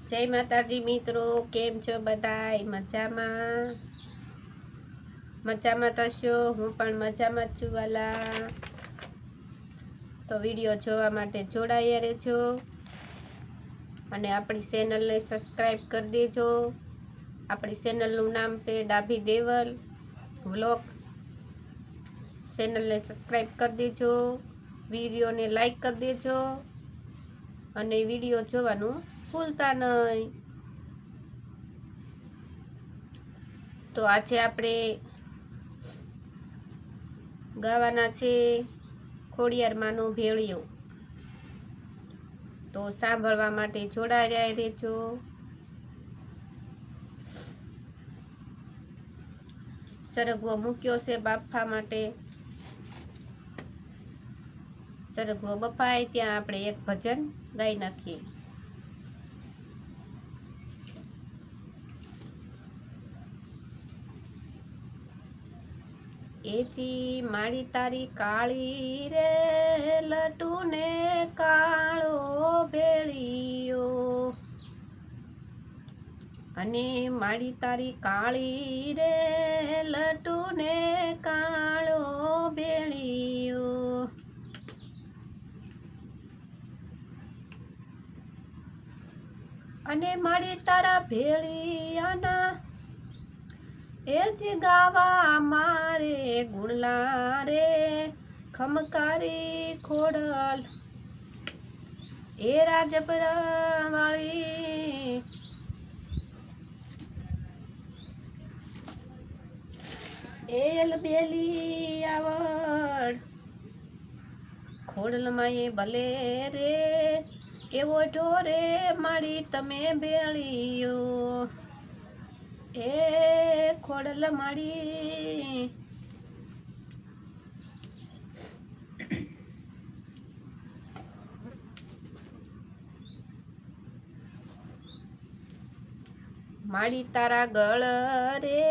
જય માતાજી મિત્રો, કેમ છો બધાય? મજામાં થશો? હું પણ મજામાં જ છું વાલા. તો વિડીયો જોવા માટે જોડાયા રહેજો અને આપણી ચેનલને સબસ્ક્રાઈબ કરી દેજો. આપણી ચેનલનું નામ છે ડાભી દેવલ વ્લોગ. ચેનલને સબસ્ક્રાઈબ કરી દેજો, વિડીયોને લાઈક કરી દેજો અને વિડીયો જોવાનું ભૂલતા નહીં. તો આજે આપણે ગાવાના છે ખોડિયારમાંનો ભેળિયો. તો સાંભળવા માટે જોડાયા રહેજો. સરગવો મૂક્યો છે બાફવા માટે. સરગવો બફાય ત્યાં આપણે એક ભજન ગાઈ નાખીએ. એજી મારી તારી કાળી રે લટુ ને કાળો ભેળિયો, અને મારી તારી કાળી રે લટુ ને કાળો ભેળિયો, અને મારી તારા ભેળિયાના એ જ ગાવા મારે ગુણલા રે ખમકારી ખોડલ, એ રાજપરા વાળી એલ બેલી આવડ, ખોડલમાં એ ભલે રે એવો ઢોરે મારી તમે ભેળિયો, એ ખોડલ મારી માડી તારા ગળ રે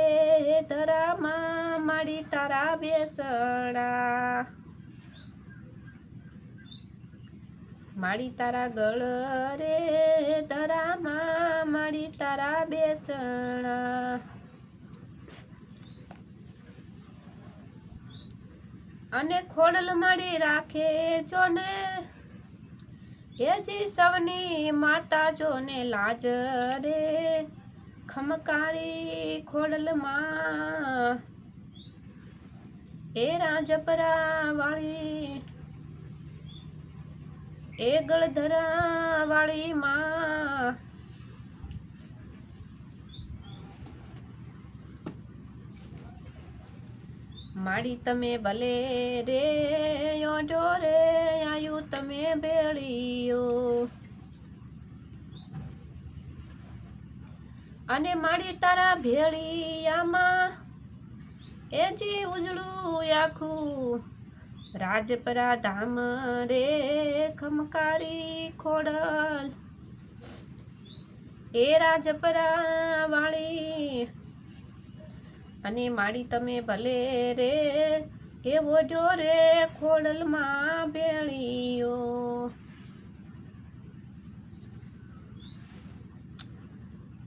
ધરામાં માડી તારા બેસણા, માડી તારા ગળ રે ધરામાં માડી તારા બેસણા, અને ખોડલ માડી રાખે જો ને એસી સવની માતા જો ને લાજ રે ખમકારી ખોડલ માં, એ રાજપરા વાળી એ ગળધરા વાળી માં, માડી તમે ભલે રે ઓઢો રે આયુ તમે ભેળિયો, અને માડી તારા ભેળિયામાં એ જી ઉજળું આખું રાજપરા ધામ રે ખમકારી ખોડલ, એ રાજપરા વાળી, અને માડી તમે ભલે રે એવો ઢોરે ખોડલમાં ભેળિયો.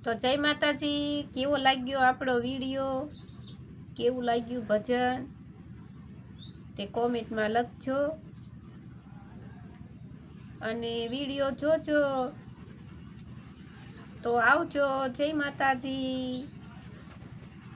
તો જય માતાજી. કેવો લાગ્યો આપણો વિડીયો, કેવું લાગ્યું ભજન તે કોમેન્ટમાં લખજો, અને વિડીયો જોજો. તો આવજો. જય માતાજી.